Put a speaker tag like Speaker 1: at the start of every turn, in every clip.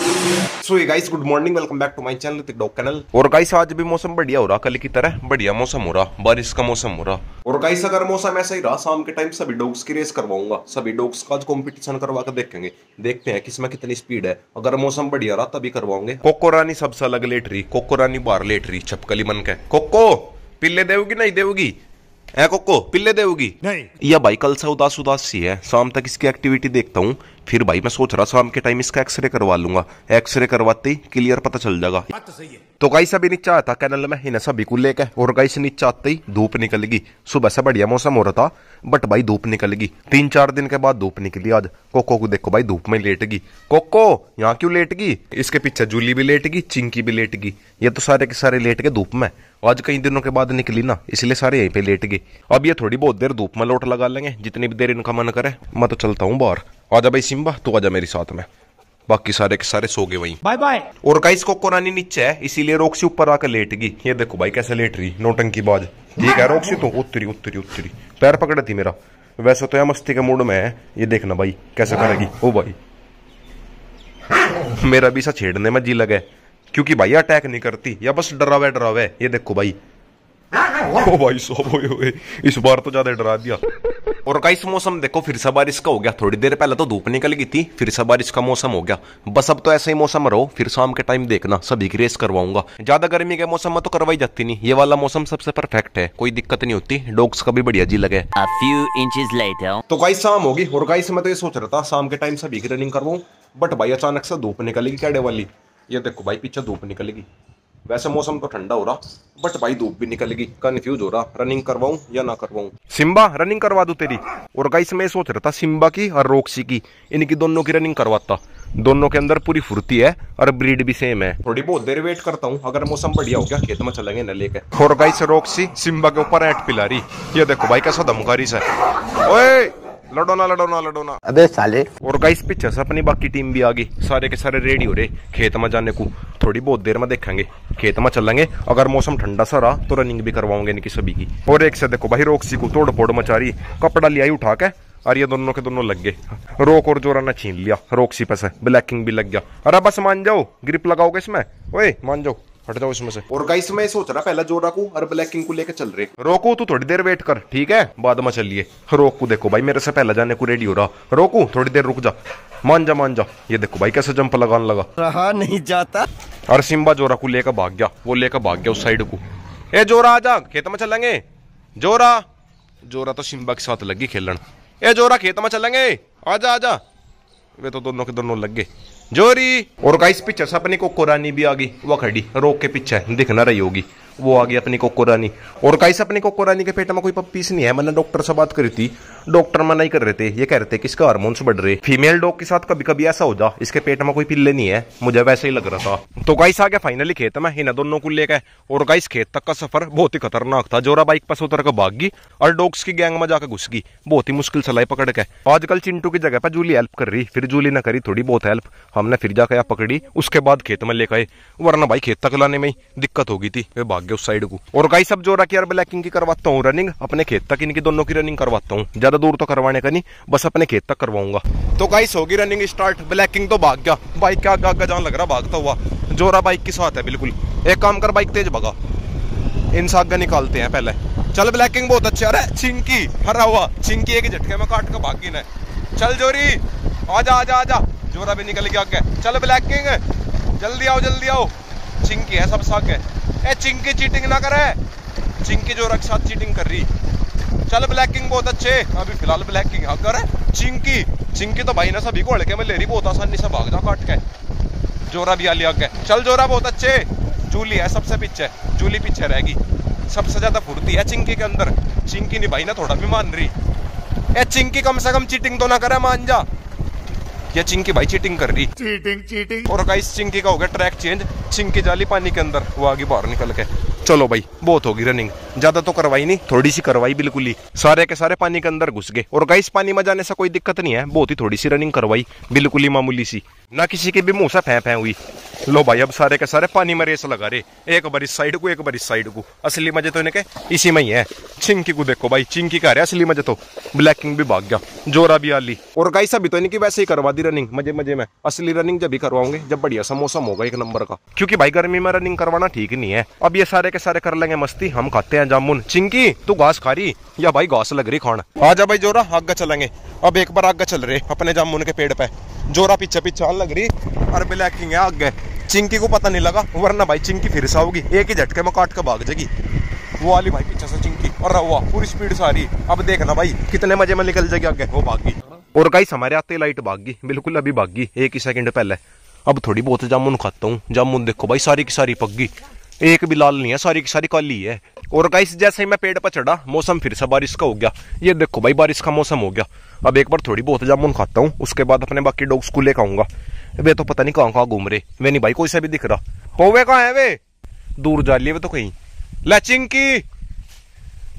Speaker 1: So guys good morning, welcome back to my channel Hrithik dog kennel. और guys आज भी मौसम बढ़िया हो रहा, कल की तरह बढ़िया मौसम हो रहा, बारिश का मौसम हो रहा। और गाइस अगर मौसम ऐसा ही रहा, शाम के टाइम सभी डॉग्स की रेस करवाऊंगा, सभी डॉग्स का आज कंपटीशन करवा कर देखेंगे, देखते हैं किसमें कितनी स्पीड है। अगर मौसम बढ़िया रहा तभी करवाओगे। कोको रानी सबसे अलग लेट रही, कोको रानी बाहर लेट रही छपकली मन के। कोको पिल्ले देवगी नहीं देवगी? है कोको पिल्ले देवगी? नहीं। या भाई कल से उदास उदास सी है, शाम तक इसकी एक्टिविटी देखता हूँ, फिर भाई मैं सोच रहा शाम के टाइम इसका एक्सरे करवा लूंगा। एक्सरे करवाते ही क्लियर पता चल जाएगा। बात तो सही है। तो गाइस अभी नीचे आया था कैनल में इन्हें सभी को लेके, और गाइस नीचे आते ही धूप निकल गई। सुबह से बढ़िया मौसम हो रहा था, बट भाई धूप निकल गई। 3-4 दिन के बाद धूप निकली आज। कोको को देखो भाई धूप में लेट गई। कोको यहाँ क्यों लेट गई? इसके पीछे जूली भी लेट गई, चिंकी भी लेट गई। ये तो सारे के सारे लेट गए धूप में। आज कई दिनों के बाद निकली ना, इसलिए सारे यहीं पे लेट गए। अब ये थोड़ी बहुत देर धूप में लोट लगा लेंगे, जितनी भी देर इनका मन करे। मैं तो चलता हूँ बाहर। आजा भाई सिम्बा, तू आजा मेरे साथ में। बाकी सारे के सारे सो गए वहीं। Bye bye. और गाइस कोको रानी नीचे है, इसीलिए रोक्सी ऊपर आकर लेट गई। ये देखो भाई कैसे लेट रही, नौटंकी बाज। ठीक है रोक्सी तो उतरी उतरी उतरी, पैर पकड़े थी मेरा। वैसे तो यह मस्ती के मूड में है, ये देखना भाई कैसे करेगी। ओ भाई मेरा भी सा छेड़ने में जी लगे, क्योंकि भाई अटैक नहीं करती या बस डरावे डरावे। ये देखो भाई, ओ भाई सो इस बार तो ज्यादा डरा दिया। और गाइस मौसम देखो फिर से बारिश का हो गया। थोड़ी देर पहले तो धूप निकल गई थी, फिर से बारिश का मौसम हो गया। बस अब तो ऐसा ही मौसम रहो, फिर शाम के टाइम देखना सभी की रेस करवाऊंगा। ज्यादा गर्मी के मौसम में तो करवाई जाती नहीं, ये वाला मौसम सबसे परफेक्ट है, कोई दिक्कत नहीं होती, डॉग्स का भी बढ़िया जी लगे। A few inches later. तो गाइस शाम होगी, और गाइस मैं तो ये सोच रहा था शाम के टाइम सभी की रनिंग करवाऊं, बट भाई अचानक से धूप निकलेगी कैडे वाली। ये देखो भाई पीछे धूप निकलेगी। वैसे मौसम तो ठंडा हो रहा, बट भाई धूप भी निकलेगी। कंफ्यूज हो रहा रनिंग करवाऊं या ना करवाऊं। सिम्बा रनिंग करवा दूं तेरी? और गाइस मैं सोच रहा था सिम्बा की और रोक्सी की, इनकी दोनों की रनिंग करवाता। दोनों के अंदर पूरी फुर्ती है और ब्रीड भी सेम है। थोड़ी बहुत देर वेट करता हूँ, अगर मौसम बढ़िया हो गया खेत में चलेंगे न लेके। और गाइस रोक्सी सिम्बा के ऊपर ऐट पिला रही। ये देखो भाई कैसा धमकारी से। ओए लड़ोना लड़ोना लड़ोना, अबे साले। और गाइस पीछे से अपनी बाकी टीम भी आ गई, सारे के सारे रेडी हो रहे खेत में जाने को। थोड़ी बहुत देर में देखेंगे, खेत में चलेंगे। अगर मौसम ठंडा सा रहा तो रनिंग भी करवाओगे इनकी सभी की। और एक से देखो भाई रोक्सी को तोड़ फोड़ मचा रही, कपड़ा लिया ही उठा के, और ये दोनों के दोनों लग गए। रोक और जोरा ने छीन लिया रोक्सी पे से, ब्लैकिंग भी लग गया। अरे बस मान जाओ, ग्रिप लगाओगे इसमें, ओए मान जाओ, हट जाओ इसमें से। और गाइस मैं सोच रहा पहले जोरा को और ब्लैकिंग को लेके चल रहे। रोकू तू थोड़ी देर वेट कर, ठीक है बाद में चलिए। रोकू देखो भाई मेरे से पहले जाने को रेडी हो रहा। रोकू थोड़ी देर रुक जा, मान जा मान जा। ये देखो भाई कैसे जंप लगाने लगा, रहा नहीं जाता। और सिम्बा जोरा को लेकर भाग गया, वो लेकर भाग गया उस साइड को। ए जोरा आजा, खेत में चलेंगे। जोरा जोरा तो सिम्बा के साथ लगी खेलन। ए जोरा खेत में चलेंगे, आजा आजा। वे तो दोनों के दोनों लग गए। जोरी। और गाइस पीछे से अपनी कोको रानी भी आ गई, वो खड़ी रोक के पीछे दिख ना रही होगी, वो आ गई अपनी कोको रानी। और गाइस अपनी कोको रानी के पेट में कोई पप्पीस नहीं है। मैंने डॉक्टर से बात करी थी, डॉक्टर मना ही कर रहे थे, ये कह रहे थे कि इसका हार्मोन्स बढ़ रहे। फीमेल डॉग के साथ कभी कभी ऐसा हो जा, इसके पेट में कोई पिल्ले नहीं है, मुझे वैसे ही लग रहा था। तो गाइस आ गया फाइनली खेत में इन दोनों को लेकर। और गाइस खेत तक का सफर बहुत ही खतरनाक था। जोरा बाइक पर उतर कर भाग गई और डॉग्स की गैंग में जाकर घुस गई, बहुत ही मुश्किल सलाई पकड़ के। आजकल चिंटू की जगह पर जूली हेल्प कर रही, फिर जूली ने करी थोड़ी बहुत हेल्प, हमने फिर जाकर पकड़ी, उसके बाद खेत में लेकर आए, वरना भाई खेत तक लाने में ही दिक्कत हो गई थी, वे भाग गए उस साइड को। और गाइस अब जोरा की और ब्लैकिंग की करवाता हूँ रनिंग, अपने खेत तक इनकी दोनों की रनिंग करवाता हूँ। ज्यादा दूर तो करवाने का नहीं, बस अपने खेत तक करवाऊंगा। तो गाइस होगी रनिंग स्टार्ट। ब्लैकिंग तो भाग गया, बाइक का आगे जान लग रहा भागता हुआ। जोरा बाइक के साथ है बिल्कुल। एक काम कर बाइक तेज भगा, इन आगे निकालते हैं पहले। चल ब्लैकिंग बहुत अच्छा। अरे चिंकी हरा हुआ, चिंकी एक झटके में काट के भागी ना। चल जोरी आजा आजा आजा। जोरा भी निकल गया आगे। चल ब्लैकिंग जल्दी आओ जल्दी आओ। चिंकी है सब साग है। ए चिंकी चीटिंग ना करे, चिंकी जोरा के साथ चीटिंग कर रही। चल ब्लैकिंग बहुत अच्छे। अभी फिलहाल ब्लैकिंग अगर चिंकी चिंकी तो भाई ना सभी को हड़के में ले रही, बहुत आसानी से भाग जा काट के। जोरा भी आ लिया आगे। चल जोरा बहुत अच्छे। जूली है सबसे पीछे, जूली पीछे रहेगी। सबसे ज्यादा फुर्ती है चिंकी के अंदर, चिंकी नहीं भाई ना थोड़ा भी मान रही। ए चिंकी कम से कम चीटिंग तो ना करे, मान जा। ये चिंकी भाई चीटिंग कर रही, चीटिंग चीटिंग। और गाइस चिंकी का हो गया ट्रैक चेंज, चिंकी जाली पानी के अंदर, वो आगे बाहर निकल के। चलो भाई बहुत होगी रनिंग, ज्यादा तो करवाई नहीं, थोड़ी सी करवाई बिल्कुल ही। सारे के सारे पानी के अंदर घुस गए। और गाइस पानी में जाने से कोई दिक्कत नहीं है, बहुत ही थोड़ी सी रनिंग करवाई, बिल्कुल ही मामूली सी, ना किसी के भी मुंह से फै फै हुई। लो भाई अब सारे के सारे पानी में रेस लगा रहे, एक बार इस साइड को एक बार इस साइड को। असली मजे तो इनके इसी में ही है। चिंकी को देखो भाई, चिंकी का रहा असली मजे तो। ब्लैक किंग भी भाग गया, जोरा भी आली। और गाइस अभी तो इनकी वैसे ही करवा दी रनिंग मजे मजे में। असली रनिंग जब भी करवाओगे जब बढ़िया सा मौसम होगा एक नंबर का, क्योंकि भाई गर्मी में रनिंग करवाना ठीक नहीं है। अब ये सारे के सारे कर लेंगे मस्ती, हम खाते हैं जामुन। चिंकी तू घास खा रही या भाई घास लग रही खाना? आजा भाई जोरा, आगे चलेंगे। अब एक बार आगे चल रहे अपने जामुन के पेड़ पे, जोरा पीछे पीछे आने लग रही और ब्लैक किंग है आगे। चिंकी को पता नहीं लगा, वरना भाई चिंकी फिर से आओगी, एक ही झटके में काट के भाग जाएगी। वो वाली भाई पीछे से चिंकी और हुआ पूरी स्पीड से आ रही। अब देखना भाई कितने मजे में निकल जाएगी आगे, वो भाग गई। और गाइस हमारे आते लाइट भाग गई, बिल्कुल अभी भाग गई 1 ही सेकंड पहले। अब थोड़ी बहुत जामुन खाता हूँ। जामुन देखो भाई सारी की सारी पक गई, एक भी लाल नहीं है, सारी की सारी काली है। और गाइस जैसे ही मैं पेड़ पर चढ़ा मौसम फिर से बारिश का हो गया। ये देखो भाई बारिश का मौसम हो गया। अब एक बार थोड़ी बहुत जामुन खाता हूँ, उसके बाद अपने बाकी डॉग्स को लेकर आऊंगा। वे तो पता नहीं कहाँ कहाँ घूम रहे, वे नहीं भाई कोई सा भी दिख रहा। पौवे कहाँ है वे? दूर जा लिए वे तो कहीं। ला चिंकी,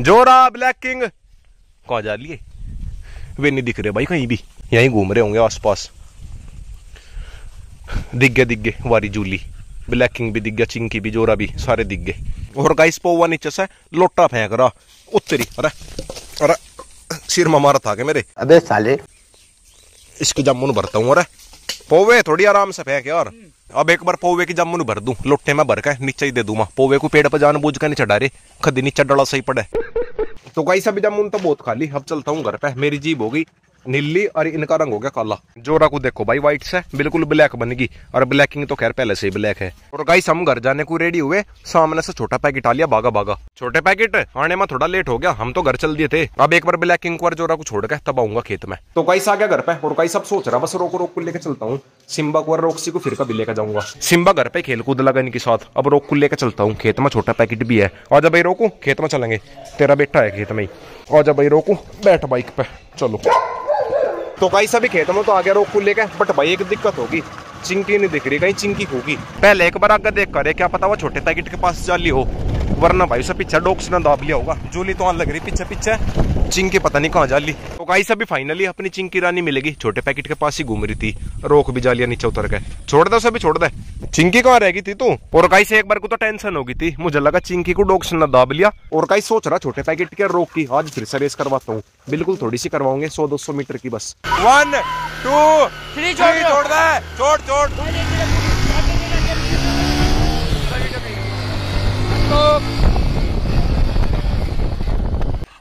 Speaker 1: जोरा, ब्लैक किंग कहाँ जा लिए? वे नहीं दिख रहे भाई कहीं भी, यहीं घूम रहे होंगे आसपास। दिख गए वारी जूली, ब्लैक किंग भी दिख गया, चिंकी भी, जोरा भी, सारे दिख गए। और गाइस पौवा नीचे से लोटा फेंक रहा उत्तरी। अरे अरे सिर में मारा था के मेरे।
Speaker 2: अबे साले,
Speaker 1: इसके जामुन भरता हूँ। अरे पौवे थोड़ी आराम से फेंक यार। अब एक बार पौवे की जामुन भर दूं, लोटे में भर के नीचे ही दे दूं। पौवे को पेड़ पर जान बूझ कर नहीं चढ़ा रहे, खदी नीचे डला सही पड़े। तो गाइस अभी जामुन तो बहुत खाली, अब चलता हूँ घर पे। मेरी जीभ हो गई नीली और इनका रंग हो गया काला। जोरा को देखो भाई व्हाइट से बिल्कुल ब्लैक बन गई, और ब्लैक किंग तो खैर पहले से ही ब्लैक है। और गाइस हम घर जाने को रेडी हुए, सामने से छोटा पैकेट आ लिया भागा भागा। छोटे पैकेट आने में थोड़ा लेट हो गया, हम तो घर चल दिए थे। अब एक बार ब्लैक किंग को और जोरा को छोड़ के तब आऊंगा खेत में। तो गाइस आ गया घर पे, और गाइस अब सोच रहा बस रोक को लेकर चलता हूँ। सिम्बा को और रोक्सी को फिर कभी लेकर जाऊंगा। सिम्बा घर पे खेल कूद लगा इनके साथ, अब रोक को लेकर चलता हूँ खेत में। छोटा पैकेट भी है, आजा भाई रोकू, खेत में चलेंगे। तेरा बेटा है खेत में ही, आजा भाई रोकू, बैठ बाइक पे चलो। तो गाइस अभी खेत में तो आ गया रोक को लेकर, बट भाई एक दिक्कत होगी, चिंकी नहीं दिख रही, कहीं चिंकी होगी। पहले एक बार आगे देख कर, क्या पता वो छोटे पैकेट के पास जाली हो, वरना भाई उसे पीछे डॉग्स ने दाब लिया होगा। जूली तो आने लग रही पीछे पीछे, चिंकी पता नहीं कहाँ जाली। तो गाइस अभी फाइनली अपनी चिंकी रानी मिलेगी, छोटे पैकेट के पास ही घूम रही थी। रोक भी जालिया नीचे उतर गए, छोड़ दे उसे भी, छोड़ दे। चिंकी कहाँ रह गई थी तू? और गाइस एक बार को तो टेंशन हो गई थी, मुझे लगा चिंकी को डॉग्स ने दाब लिया। और गाइस सोच रहा छोटे पैकेट के रोक की आज फिर से रेस करवाता हूँ, बिल्कुल थोड़ी सी करवाओगे, 100-200 मीटर की बस। 1 2 3 छोड़ दे, छोड़।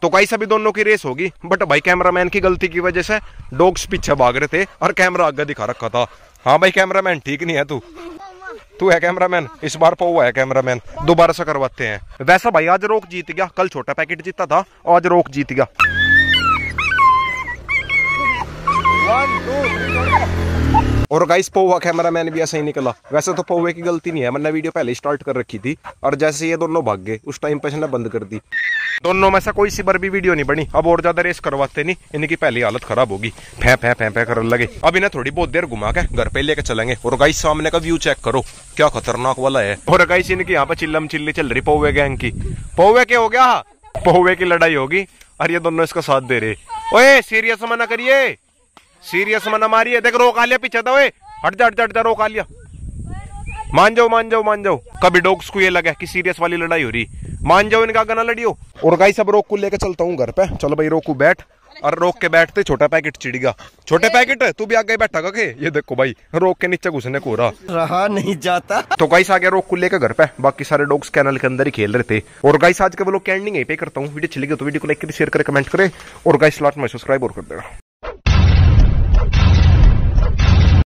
Speaker 1: तो गाइस अभी दोनों की रेस होगी, बट भाई कैमरामैन की गलती की वजह से डॉग्स पीछे भाग रहे थे और कैमरा आगे दिखा रखा था। हाँ भाई कैमरामैन ठीक नहीं है तू है कैमरामैन, इस बार पौवा है कैमरामैन, दोबारा से करवाते हैं। वैसा भाई आज रोक जीत गया, कल छोटा पैकेट जीता था, आज रोक जीत गया। 1 2 3 और गाइस पौवा कैमरामैन भी ऐसा ही निकला। वैसे तो पौवे की गलती नहीं है, मैंने वीडियो पहले स्टार्ट कर रखी थी, और जैसे ये दोनों भाग गए उस टाइम पे इसने बंद कर दी। दोनों में से कोई सी बार भी वीडियो नहीं बनी। अब और ज्यादा रेस करवाते नहीं, इनकी पहली हालत खराब होगी, फै करने लगे। अब इन्हें थोड़ी बहुत देर घुमा के घर पे लेके चलेंगे। और गाइस सामने का व्यू चेक करो, क्या खतरनाक वाला है। और गाइस इनकी यहाँ पे चिल्लम चिल्ली चल रही पौवे गैंग की। पौवे क्या हो गया? पौवे की लड़ाई होगी और ये दोनों इसका साथ दे रहे। ओए सीरियस मना करिए, सीरियस मना मारिए। देख रोक आ लिया पीछे था, हट जा रोक आ लिया। मान जाओ। कभी डॉग्स को ये लगा कि सीरियस वाली लड़ाई हो रही, मान जाओ, इनका गना लड़ियो। और गाइस अब रोक को लेकर चलता हूँ घर पे। चलो भाई रोकू बैठ, और रोक के बैठते छोटा पैकेट चिड़ गया। छोटे पैकेट तू भी आगे बैठा के, ये देखो भाई रोक के नीचे घुसने को रहा
Speaker 2: नहीं जाता।
Speaker 1: तो गाइस आ गया रोक को लेकर घर पे, बाकी सारे डॉग्स कैनल के अंदर ही खेल रहे थे। और गाइस आज के वो लोग एंडिंग यहीं पे करता हूँ। वीडियो अच्छी लगी तो वीडियो को लाइक करें, शेयर करें, कमेंट करें, और गाइस लास्ट में सब्सक्राइब और कर देगा।